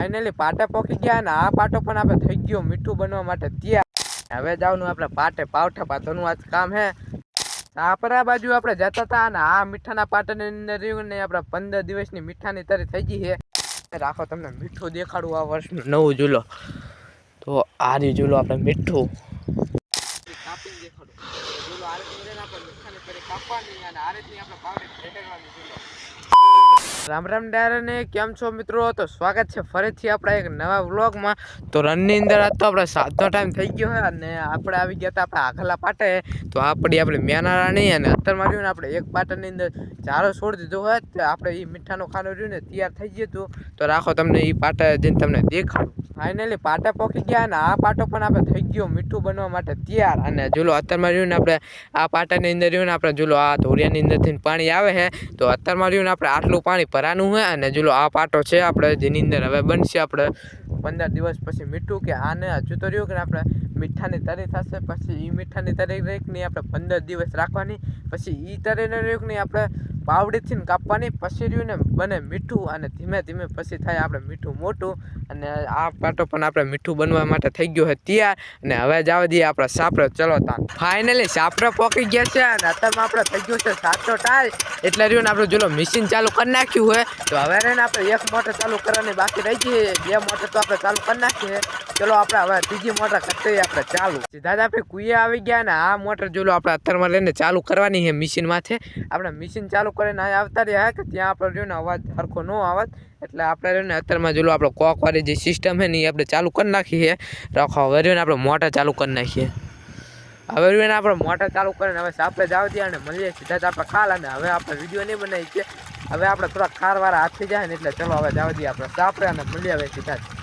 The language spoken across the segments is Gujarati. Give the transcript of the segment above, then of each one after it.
ફાઇનલી પાટે પોકી ગયા ને આ પાટો પણ આપણે થઈ ગયો મીઠું બનવા માટે તૈયાર। હવે જવાનું આપણે પાટે પાવઠા પાથરનું આજ કામ હે। આપણા બાજુ આપણે જતા હતા ને આ મીઠાના પાટાની અંદર રહ્યું ને આપણે 15 દિવસની મીઠાની તરી થઈ ગઈ છે। રાખો તમને મીઠું દેખાડું આ વર્ષનું નવું ઝૂલો। તો આ રહ્યું ઝૂલો આપણે મીઠું કાપીને દેખાડું ઝૂલો આ રીતે આપણે મીઠાની તરી કાપવાની અને આ રીતની આપણે પાવડી ફેરવવાની ઝૂલો। રામ રામ ડાયરાને કેમ છો મિત્રો? તો સ્વાગત છે ફરીથી આપણા એક નવા વ્લોગમાં। તો રનની અંદર આજ તો આપણે 7નો ટાઈમ થઈ ગયો છે અને આપણે આવી ગયા હતા આપણે આગલા પાટે। તો આપણી મેના રાણી અને અત્યારમાં રહ્યું ને આપણે એક પાટાની અંદર ચારો છોડી દીધો હોય તો આપણે એ મીઠાનો ખાનો રહ્યું ને તૈયાર થઈ ગયું હતું। તો રાખો તમને એ પાટા જઈને તમને દેખાડું। ફાઇનલી પાટા પોકી ગયા અને આ પાટો પણ આપણે થઈ ગયો મીઠું બનવા માટે તૈયાર। અને ઝૂલો અત્યારમાં રહ્યું ને આપણે આ પાટાની અંદર રહ્યું ને આપણે ઝૂલો આ ધોરિયાની અંદરથી પાણી આવે છે। તો અત્યારમાં રહ્યું ને આપણે આટલું પાણી ભરાનું હોય અને ઝૂલો આ પાટો છે આપણે જેની અંદર હવે બનશે આપણે 15 દિવસ પછી મીઠું કે આને હજુ તો રહ્યું કે આપણે મીઠાની તરી થશે પછી એ મીઠાની તરી રેકની આપણે 15 દિવસ રાખવાની પછી એ તરીને રેકની આપણે પાવડીથી કાપવાની પછી રહ્યું ને બને મીઠું અને ધીમે ધીમે પછી થાય આપણે મીઠું મોટું। અને આ પાટો પણ આપણે મીઠું બનવા માટે થઈ ગયો છે તૈયાર। અને હવે જવા દઈએ આપણે સાપરે ચલો તાં ફાઇનલી સાપરે પોકી ગયા છે અને અત્યારમાં આપણે થઈ ગયું છે 7નો ટાઈમ એટલે રહ્યું ને આપણે ઝૂલો મશીન ચાલુ કરી નાખ્યું હોય। તો હવે ને આપણે એક મોટર ચાલુ કરવાની બાકી રહી ગઈ 2 મોટર તો આપણે ચાલુ કરી નાખીએ। ચલો આપણે હવે ત્રીજી મોટર કરતી આપણે ચાલુ સીધા જ આપણે કુએ આવી ગયા ને આ મોટર ઝૂલો આપણે અત્યારમાં લઈને ચાલુ કરવાની છે મશીન માથે। આપણે મશીન ચાલુ કરીને અહીં આવતા રહ્યા કે ત્યાં આપણે રહ્યું ને અવાજ સરખો ન આવત એટલે આપણે રહ્યું ને અત્યારમાં ઝૂલો આપણે કોકવાળી જે સિસ્ટમ છે ને એ આપણે ચાલુ કરી નાખીએ। રાખો હવે રહ્યું ને આપણે મોટર ચાલુ કરી નાખીએ। હવે રહ્યું ને આપણે મોટર ચાલુ કરીને હવે સાપરે જાવ દઈએ અને મળીએ સીધા જ આપણે ખાલ અને હવે આપણે વિડીયો નહીં બનાવી છે હવે આપણે થોડા ખારવાળા હાથ થઈ જાય ને એટલે ચલો હવે જાવ દઈએ આપણે સાપરે અને મળીએ હવે સીધા જ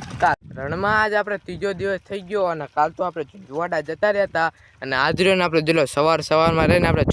રણમાં આજ આપણે 3જો દિવસ થઈ ગયો અને કાલ તો આપણે જોવાડા જતા રહ્યા હતા અને આજ રહ્યો ને આપણે ઝૂલો સવારમાં રહીને આપણે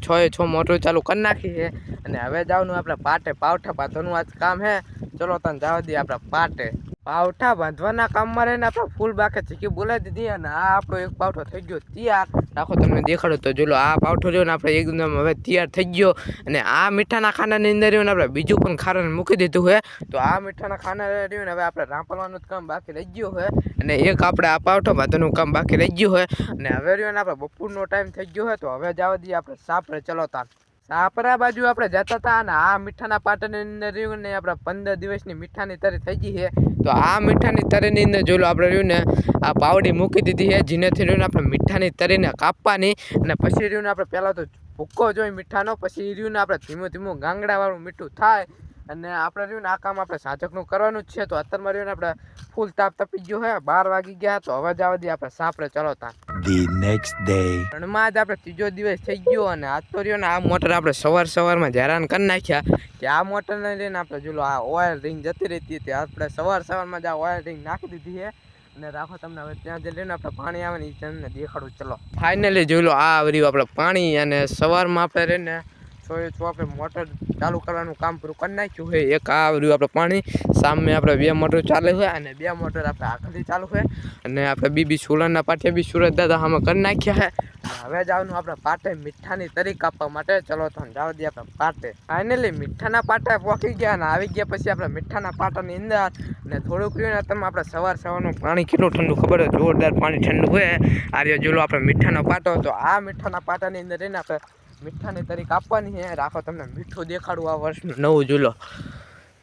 6 મોટર ચાલુ કરી નાખી છે। અને હવે જવાનું આપણે પાટે પાવઠા પાથરનું આજ કામ છે। ચલો તને જવા દઈએ આપણે પાટે પાવઠા બાંધવાના કામમાં રહીને આપણે ફૂલ બાકે ચીકી બોલાવી દીધી અને આ આપણો એક પાવઠો થઈ ગયો તૈયાર। રાખો તમને દેખાડો તો ઝૂલો આ પાવઠો રહ્યો ને આપણે એકદમ હવે તૈયાર થઈ ગયો અને આ મીઠાના ખાનાની અંદર રહ્યું ને આપણે બીજું પણ ખારાને મૂકી દીધું છે। તો આ મીઠાના ખાના રહ્યું ને હવે આપણે રાંપવાનું કામ બાકી રહી ગયું છે અને એક આપણે આ પાવઠો બાંધવાનું કામ બાકી રહી ગયું છે। અને હવે રહ્યું ને આપણે બપોરનો ટાઈમ થઈ ગયો છે તો હવે જવા દઈએ આપણે સાપરે ચલો તાં સાપરા બાજુ આપણે જતા હતા અને આ મીઠાના પાટાની અંદર રહ્યું ને આપણે 15 દિવસની મીઠાની તરી થઈ ગઈ છે। તો આ મીઠાની તરીની અંદર ઝૂલો આપણે રહ્યું ને આ પાવડી મૂકી દીધી છે જેનેથી રહ્યું ને આપણે મીઠાની તરીને કાપવાની અને પછી રહ્યું ને આપણે પહેલાં તો ભૂક્કો જોઈએ મીઠાનો પછી રહ્યું ને આપણે ધીમું ધીમું ગાંગડાવાળું મીઠું થાય અને આપણે રહ્યું ને આ કામ આપણે સાચકનું કરવાનું જ છે। તો અત્યારમાં રહ્યું ને આપણે ફૂલ તાપ તપી ગયો છે 12 વાગી ગયા તો હવે જવા દઈએ આપણે સાપરે ચલો તાં The next day. રણમાં જ આપણે 3જો દિવસ થઈ ગયો અને આજ તો રહ્યો ને આ મોટર આપણે સવારમાં હેરાન કરી નાખ્યા કે આ મોટરને લઈને આપણે ઝૂલો આ ઓઇલ રિંગ જતી રહેતી હતી આપણે સવારમાં જ આ ઓઇલ રિંગ નાખી દીધી છે। અને રાખો તમને હવે ત્યાં જે લઈને આપણે પાણી આવે ને એ તમને દેખાડું ચલો ફાઇનલી ઝૂલો આ આવ્યું આપણે પાણી અને સવારમાં આપણે રહીને 6 આપણે મોટર ચાલુ કરવાનું કામ પૂરું કરી નાખ્યું છે। એક આ આવ્યું આપણે પાણી સામે આપણે 2 મોટર ચાલે છે અને 2 મોટર આપણે આગળથી ચાલુ છે અને આપણે બીબી સોલરના પાટે બી સુરત દાદા આમાં કરી નાખ્યા છે। હવે જવાનું આપણે પાટે મીઠાની તરી કાપવા માટે ચલો તો જવા દઈએ આપણે પાટે ફાઇનલી મીઠાના પાટા પોકી ગયા અને આવી ગયા પછી આપણે મીઠાના પાટાની અંદર અને થોડુંક રહ્યું ને તમે આપણે સવારનું પાણી કેટલું ઠંડુ ખબર હોય જોરદાર પાણી ઠંડુ હોય આ રહ્યો ઝૂલો આપણે મીઠાનો પાટો તો આ મીઠાના પાટાની અંદર રહીને આપણે મીઠાની તરી કાપવાની છે। રાખો તમને મીઠું દેખાડું આ વર્ષનું નવું ઝૂલો।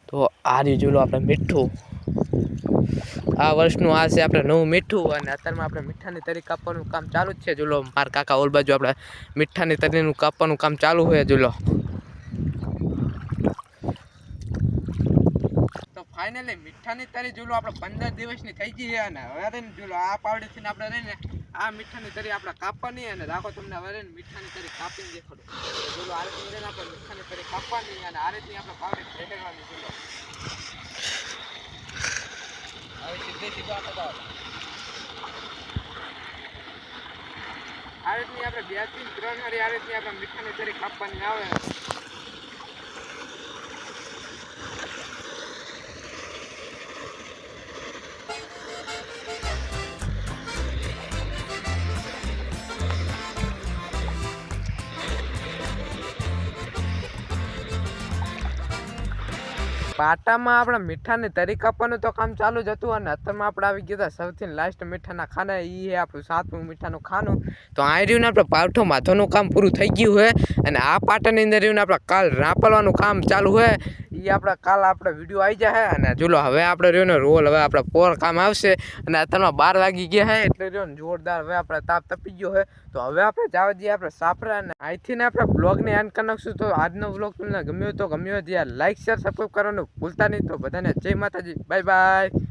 તો આ રહ્યું ઝૂલો આપણે મીઠું આ વર્ષનું આ છે આપણે નવું મીઠું અને અત્યારમાં આપણે મીઠાની તરી કાપવાનું કામ ચાલુ જ છે ઝૂલો મારા કાકા ઓલ બાજુ આપણે મીઠાની તરીનું કાપવાનું કામ ચાલુ હોય ઝૂલો। તો ફાઇનલી મીઠાની તરી ઝૂલો આપણે 15 દિવસની થઈ ગઈ છે અને હવે રહીને ઝૂલો આ પાવડીથી આપણે રહીને આ મીઠાની તરી આપણે કાપવાની અને રાખો તમને હવે રહીને મીઠાની તરી કાપીને દેખાડું ઝૂલો આ રીતની રહીને આપણે મીઠાની તરી કાપવાની અને આ રીતની આપણે પાવડી ફેરવવાની ઝૂલો હવે સીધે આપણે આ રીતની આપણે 2 થી 3 વારી આ રીતની આપણે મીઠાની તરી કાપવાની આવે। પાટામાં આપણે મીઠાની તરી કાપવાનું તો કામ ચાલુ જ હતું અને અત્યારમાં આપણે આવી ગયા હતા સૌથી લાસ્ટ મીઠાના ખાના એ છે આપણું 7મું મીઠાનું ખાનું. તો આ રહ્યું ને આપણે પાવઠો માથોનું કામ પૂરું થઈ ગયું છે અને આ પાટાની અંદર રહ્યું ને આપણે કાલ રાપલવાનું કામ ચાલુ છે. એ આપણે કાલ આપણે વિડીયો આવી જાય અને જોલો હવે આપણે રહ્યો ને રોલ હવે આપણે પોર કામ આવશે અને અત્યારમાં 12 વાગી ગયા છે એટલે રહ્યો ને જોરદાર હવે આપણે તાપ તપી ગયો છે. તો હવે આપણે જવા દઈએ આપણે સાપરા અને અહીંથી ને આપણે બ્લોગને એન્ડ કરી નાખશું. તો આજનો બ્લોગ તમને ગમ્યો તો ગમ્યો હોય લાઈક શેર સબસ્ક્રાઈબ કરવાનું ભૂલતા નહીં. તો બધાને જય માતાજી, બાય બાય.